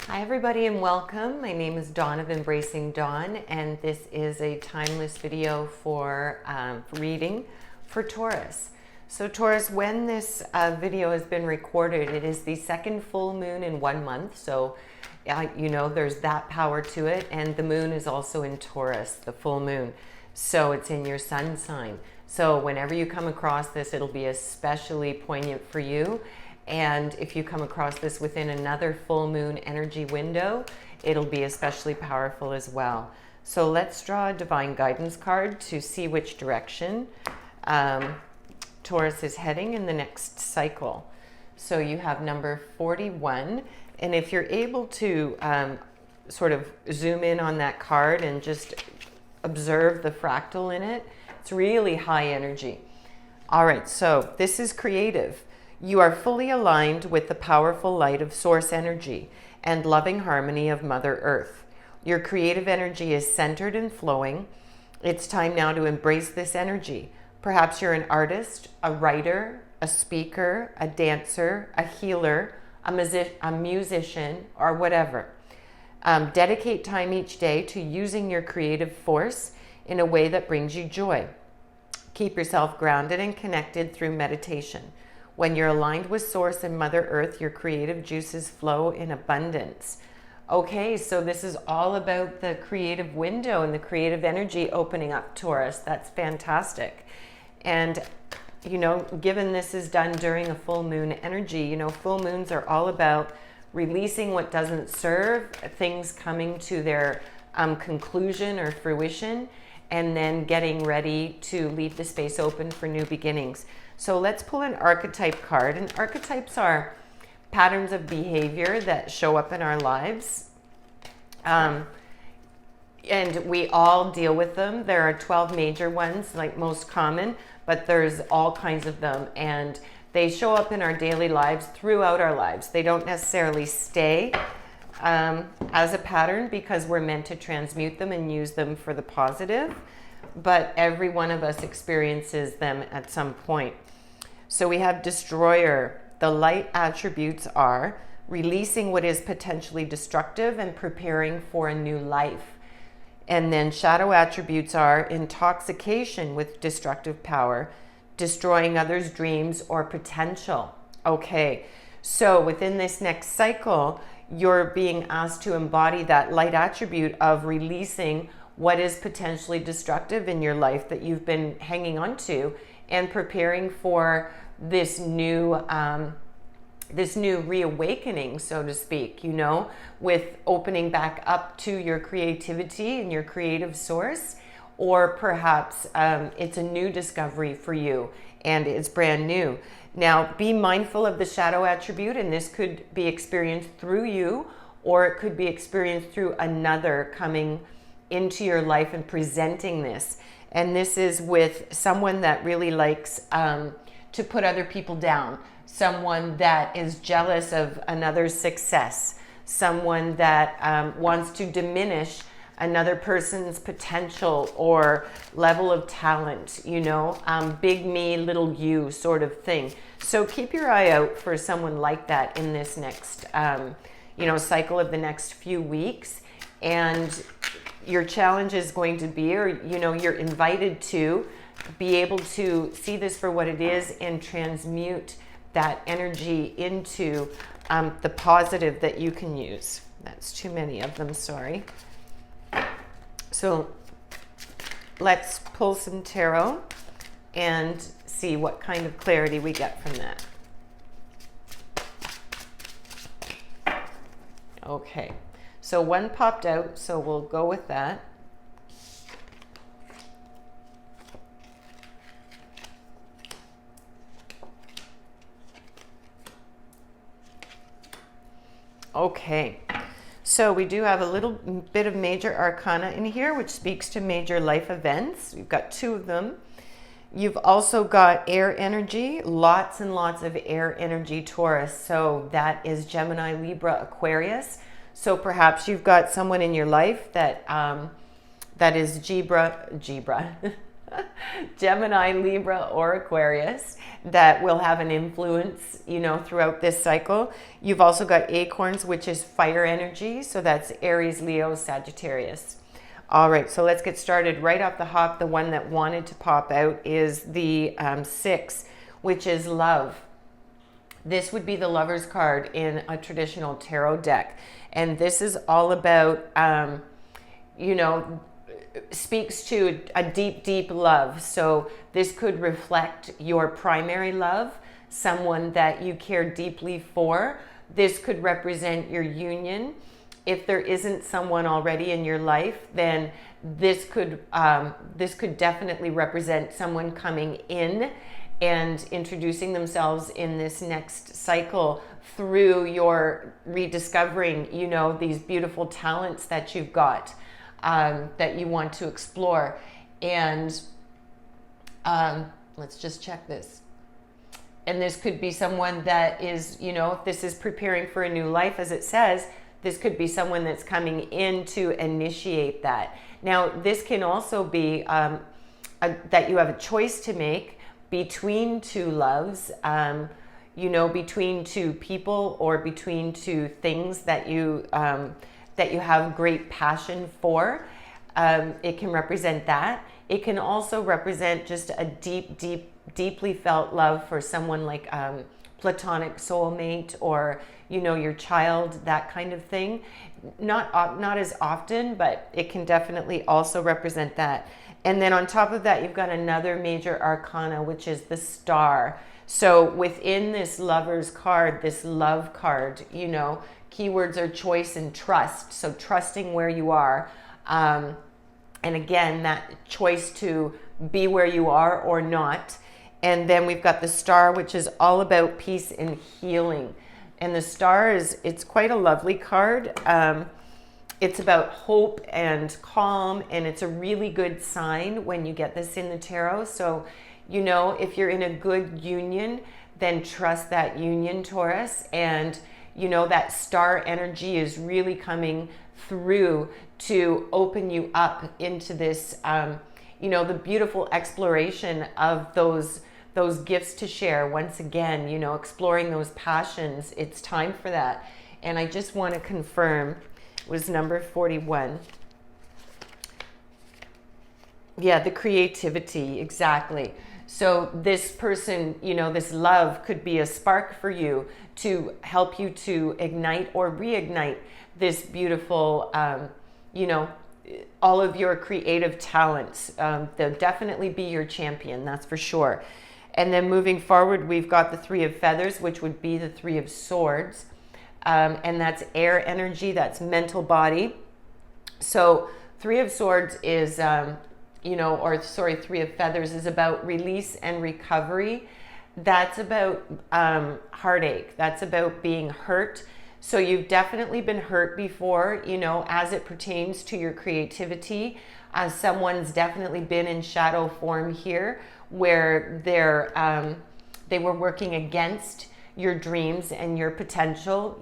Hi everybody and welcome. My name is Dawn of Embracing Dawn, and this is a timeless video for reading for Taurus. So Taurus, when this video has been recorded, it is the second full moon in 1 month. So you know there's that power to it, and the moon is also in Taurus, the full moon. So it's in your sun sign. So whenever you come across this, it'll be especially poignant for you. And if you come across this within another full moon energy window, it'll be especially powerful as well. So let's draw a divine guidance card to see which direction Taurus is heading in the next cycle. So you have number 41. And if you're able to sort of zoom in on that card and just observe the fractal in it, it's really high energy. All right, so this is creative. You are fully aligned with the powerful light of source energy and loving harmony of Mother Earth. Your creative energy is centered and flowing. It's time now to embrace this energy. Perhaps you're an artist, a writer, a speaker, a dancer, a healer, a musician, or whatever. Dedicate time each day to using your creative force in a way that brings you joy. Keep yourself grounded and connected through meditation. When you're aligned with Source and Mother Earth, your creative juices flow in abundance. Okay, so this is all about the creative window and the creative energy opening up, Taurus. That's fantastic. And, you know, given this is done during a full moon energy, you know, full moons are all about releasing what doesn't serve, things coming to their conclusion or fruition, and then getting ready to leave the space open for new beginnings. So let's pull an archetype card. And archetypes are patterns of behavior that show up in our lives. And we all deal with them. There are 12 major ones, like most common, but there's all kinds of them. And they show up in our daily lives throughout our lives. They don't necessarily stay as a pattern because we're meant to transmute them and use them for the positive. But every one of us experiences them at some point. So we have Destroyer. The light attributes are releasing what is potentially destructive and preparing for a new life. And then shadow attributes are intoxication with destructive power, destroying others' dreams or potential. Okay, so within this next cycle, you're being asked to embody that light attribute of releasing what is potentially destructive in your life that you've been hanging on to, and preparing for this new reawakening, so to speak, you know, with opening back up to your creativity and your creative source. Or perhaps it's a new discovery for you and it's brand new. Now, be mindful of the shadow attribute, and this could be experienced through you, or it could be experienced through another coming into your life and presenting this. And this is with someone that really likes to put other people down, someone that is jealous of another's success, someone that wants to diminish another person's potential or level of talent, you know, big me, little you sort of thing. So keep your eye out for someone like that in this next, you know, cycle of the next few weeks. And your challenge is going to be, or, you know, you're invited to be able to see this for what it is and transmute that energy into the positive that you can use. That's too many of them, sorry. So let's pull some tarot and see what kind of clarity we get from that. Okay. So one popped out, so we'll go with that. Okay, so we do have a little bit of major arcana in here, which speaks to major life events. We've got 2 of them. You've also got air energy, lots and lots of air energy, Taurus. So that is Gemini, Libra, Aquarius. So perhaps you've got someone in your life that that is Libra, Gemini, Libra, or Aquarius that will have an influence, throughout this cycle. You've also got acorns, which is fire energy. So that's Aries, Leo, Sagittarius. All right, so let's get started right off the hop. The one that wanted to pop out is the 6, which is love. This would be the Lover's card in a traditional tarot deck. And this is all about, speaks to a deep, deep love. So this could reflect your primary love, someone that you care deeply for. This could represent your union. If there isn't someone already in your life, then this could definitely represent someone coming in and introducing themselves in this next cycle through your rediscovering, these beautiful talents that you've got, that you want to explore. And let's just check this. And this could be someone that is, if this is preparing for a new life, as it says, this could be someone that's coming in to initiate that. Now, this can also be that you have a choice to make between two loves, between two people or between two things that you have great passion for. It can represent that. It can also represent just a deeply felt love for someone like platonic soulmate or, your child, that kind of thing. Not as often, but it can definitely also represent that. And then on top of that, you've got another major arcana, which is the Star. So within this Lover's card, this love card, keywords are choice and trust. So trusting where you are. And again, that choice to be where you are or not. And then we've got the Star, which is all about peace and healing. And the Star it's quite a lovely card. It's about hope and calm, and it's a really good sign when you get this in the tarot. So, if you're in a good union, then trust that union, Taurus. And, that Star energy is really coming through to open you up into this, the beautiful exploration of those gifts to share. Once again, exploring those passions. It's time for that. And I just want to confirm, it was number 41. Yeah, the creativity, exactly. So this person, this love could be a spark for you to help you to ignite or reignite this beautiful, all of your creative talents. They'll definitely be your champion, that's for sure. And then moving forward, we've got the 3 of Feathers, which would be the 3 of Swords. And that's air energy, that's mental body. So 3 of Swords is, 3 of Feathers is about release and recovery. That's about heartache. That's about being hurt. So you've definitely been hurt before, as it pertains to your creativity. Someone's definitely been in shadow form here, where they were working against your dreams and your potential,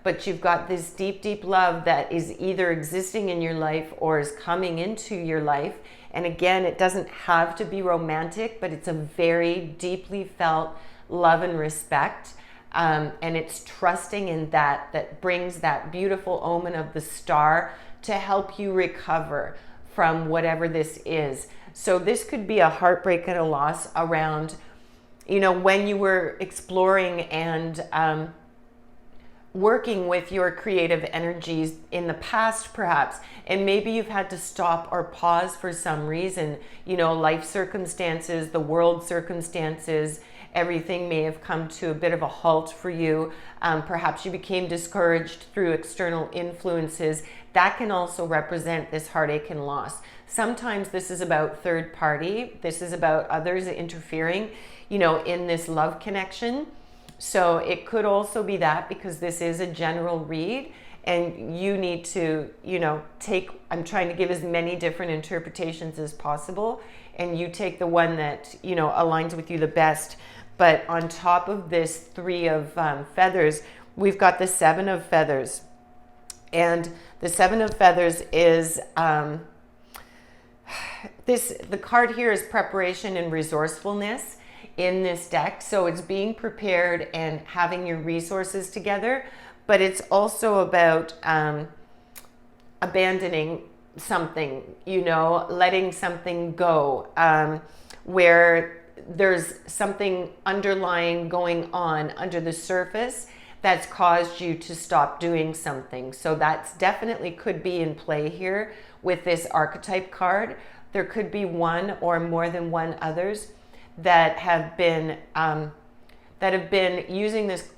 but you've got this deep, deep love that is either existing in your life or is coming into your life. And again, it doesn't have to be romantic, but it's a very deeply felt love and respect. And it's trusting in that brings that beautiful omen of the Star to help you recover from whatever this is. So this could be a heartbreak and a loss around, when you were exploring and working with your creative energies in the past, perhaps, and maybe you've had to stop or pause for some reason, life circumstances, the world circumstances, everything may have come to a bit of a halt for you. Perhaps you became discouraged through external influences. That can also represent this heartache and loss. Sometimes this is about third party. This is about others interfering, in this love connection. So it could also be that, because this is a general read and you need to, I'm trying to give as many different interpretations as possible, and you take the one that, aligns with you the best. But on top of this 3 of Feathers, we've got the 7 of Feathers. And the 7 of Feathers is, the card here is preparation and resourcefulness in this deck. So it's being prepared and having your resources together, but it's also about abandoning something, you know, letting something go, where there's something underlying going on under the surface that's caused you to stop doing something. So that's definitely could be in play here with this archetype card. There could be one or more than one others that have been using this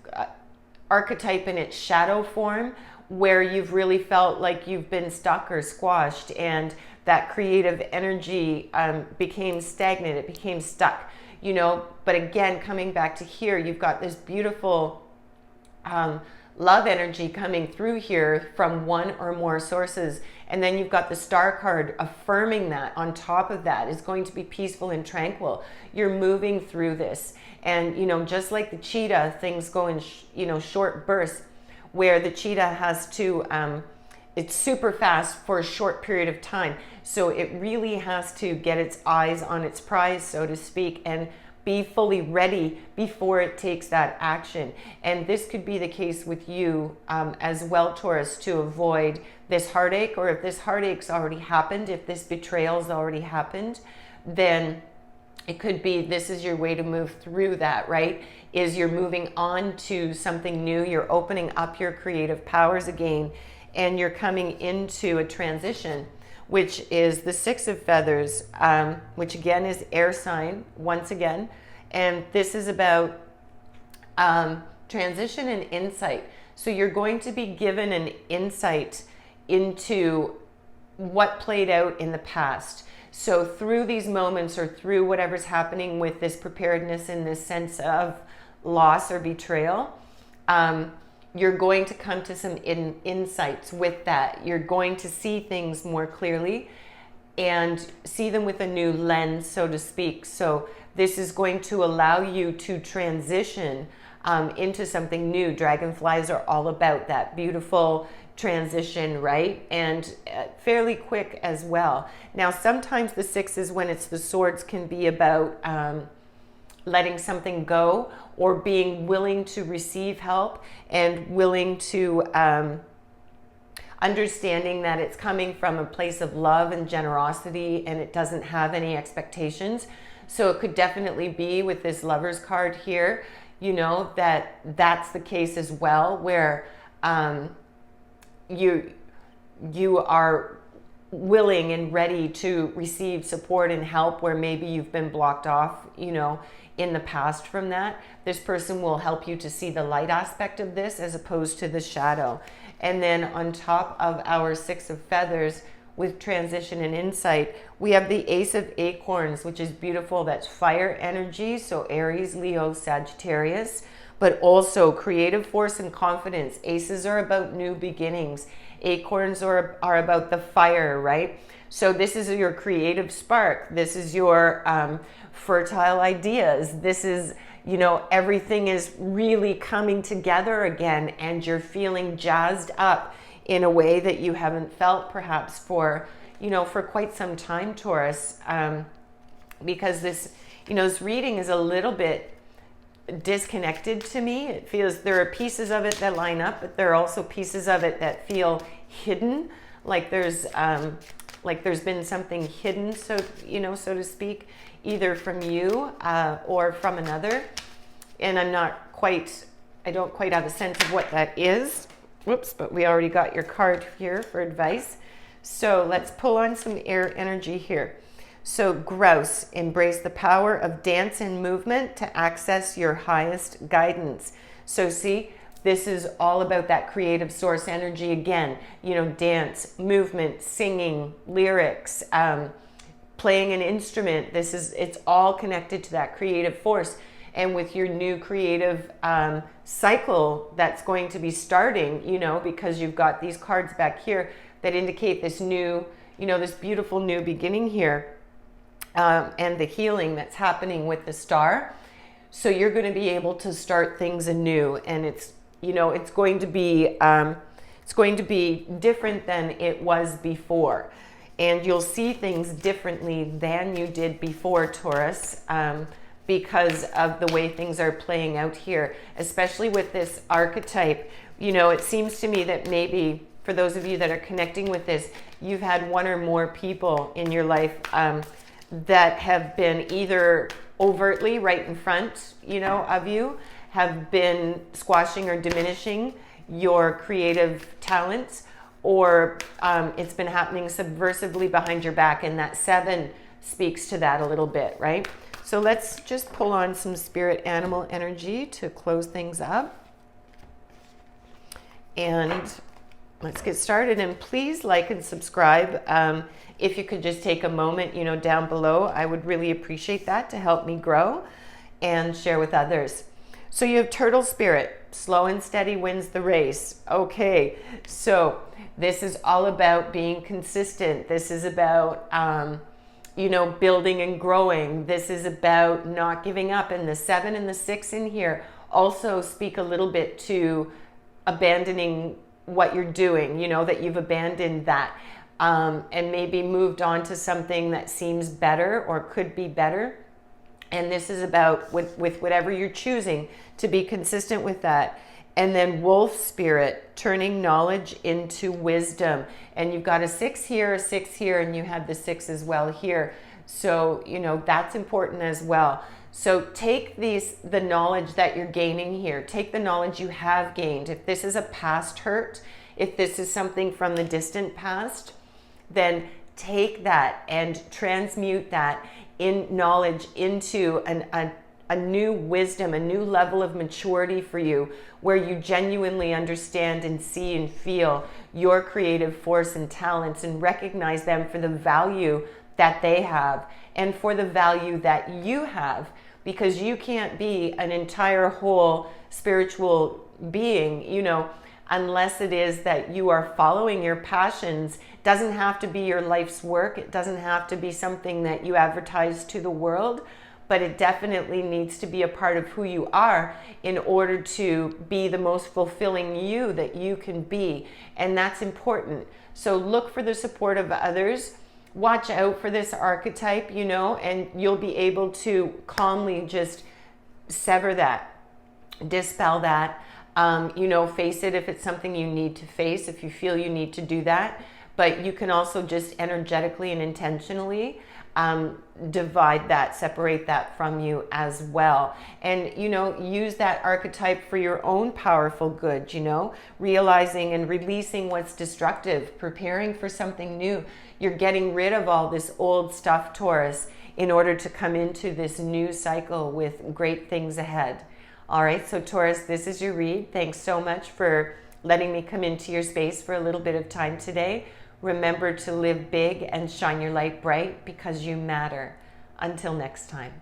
archetype in its shadow form, where you've really felt like you've been stuck or squashed, and that creative energy became stagnant, it became stuck, you know. But again, coming back to here, you've got this beautiful love energy coming through here from one or more sources. And then you've got the Star card affirming that on top of that is going to be peaceful and tranquil. You're moving through this. And, you know, just like the cheetah, things go in, you know, short bursts, where the cheetah has to, it's super fast for a short period of time. So it really has to get its eyes on its prize, so to speak, and be fully ready before it takes that action. And this could be the case with you as well, Taurus, to avoid this heartache, or if this heartache's already happened, if this betrayal's already happened, then it could be this is your way to move through that, right? Is you're moving on to something new, you're opening up your creative powers again, and you're coming into a transition, which is the Six of Feathers, which again is air sign, once again. And this is about transition and insight. So you're going to be given an insight into what played out in the past. So through these moments, or through whatever's happening with this preparedness and this sense of loss or betrayal, you're going to come to some insights with that. You're going to see things more clearly and see them with a new lens, so to speak. So this is going to allow you to transition into something new. Dragonflies are all about that beautiful transition, right? And fairly quick as well. Now, sometimes the sixes, when it's the swords, can be about letting something go, or being willing to receive help, and willing to understanding that it's coming from a place of love and generosity, and it doesn't have any expectations. So it could definitely be with this Lovers card here, you know, that's the case as well, where you are willing and ready to receive support and help, where maybe you've been blocked off, you know, in the past from that. This person will help you to see the light aspect of this as opposed to the shadow. And then on top of our Six of Feathers with transition and insight, we have the Ace of Acorns, which is beautiful. That's fire energy, so Aries, Leo, Sagittarius, but also creative force and confidence. Aces are about new beginnings. Acorns are about the fire, right? So this is your creative spark. This is your fertile ideas. This is, you know, everything is really coming together again, and you're feeling jazzed up in a way that you haven't felt perhaps for, you know, for quite some time, Taurus, because this, you know, this reading is a little bit disconnected to me. It feels there are pieces of it that line up, but there are also pieces of it that feel hidden, like there's been something hidden, so, you know, so to speak, either from you or from another. And I don't quite have a sense of what that is. Whoops, but we already got your card here for advice. So let's pull on some air energy here. So Grouse, embrace the power of dance and movement to access your highest guidance. So see, this is all about that creative source energy again. You know, dance, movement, singing, lyrics, playing an instrument. It's all connected to that creative force. And with your new creative cycle that's going to be starting, you know, because you've got these cards back here that indicate this new, you know, this beautiful new beginning here, and the healing that's happening with the Star. So you're going to be able to start things anew, and it's, you know, it's going to be different than it was before. and you'll see things differently than you did before, Taurus, because of the way things are playing out here, especially with this archetype. You know, it seems to me that maybe for those of you that are connecting with this, you've had one or more people in your life that have been either overtly right in front, you know, of you, have been squashing or diminishing your creative talents, or it's been happening subversively behind your back, and that 7 speaks to that a little bit, right? So let's just pull on some spirit animal energy to close things up. And let's get started. And please like and subscribe. If you could just take a moment, you know, down below, I would really appreciate that to help me grow and share with others. So you have turtle spirit, slow and steady wins the race. Okay, so this is all about being consistent. This is about, you know, building and growing. This is about not giving up. And the 7 and the 6 in here also speak a little bit to abandoning what you're doing, you know, that you've abandoned that and maybe moved on to something that seems better or could be better. And this is about with whatever you're choosing to be consistent with that. And then wolf spirit, turning knowledge into wisdom. And you've got a 6 here, a 6 here, and you have the 6 as well here. So, you know, that's important as well. So take the knowledge that you're gaining here. Take the knowledge you have gained. If this is a past hurt, if this is something from the distant past, then take that and transmute that in knowledge into a new wisdom, a new level of maturity for you, where you genuinely understand and see and feel your creative force and talents and recognize them for the value that they have and for the value that you have, because you can't be an entire whole spiritual being, you know, unless it is that you are following your passions. It doesn't have to be your life's work. It doesn't have to be something that you advertise to the world, but it definitely needs to be a part of who you are in order to be the most fulfilling you that you can be. And that's important. So look for the support of others. Watch out for this archetype, you know, and you'll be able to calmly just sever that, dispel that, you know, face it if it's something you need to face, if you feel you need to do that. But you can also just energetically and intentionally divide that, separate that from you as well. And, you know, use that archetype for your own powerful good, you know, realizing and releasing what's destructive, preparing for something new. You're getting rid of all this old stuff, Taurus, in order to come into this new cycle with great things ahead. All right, so Taurus, this is your read. Thanks so much for letting me come into your space for a little bit of time today. Remember to live big and shine your light bright, because you matter. Until next time.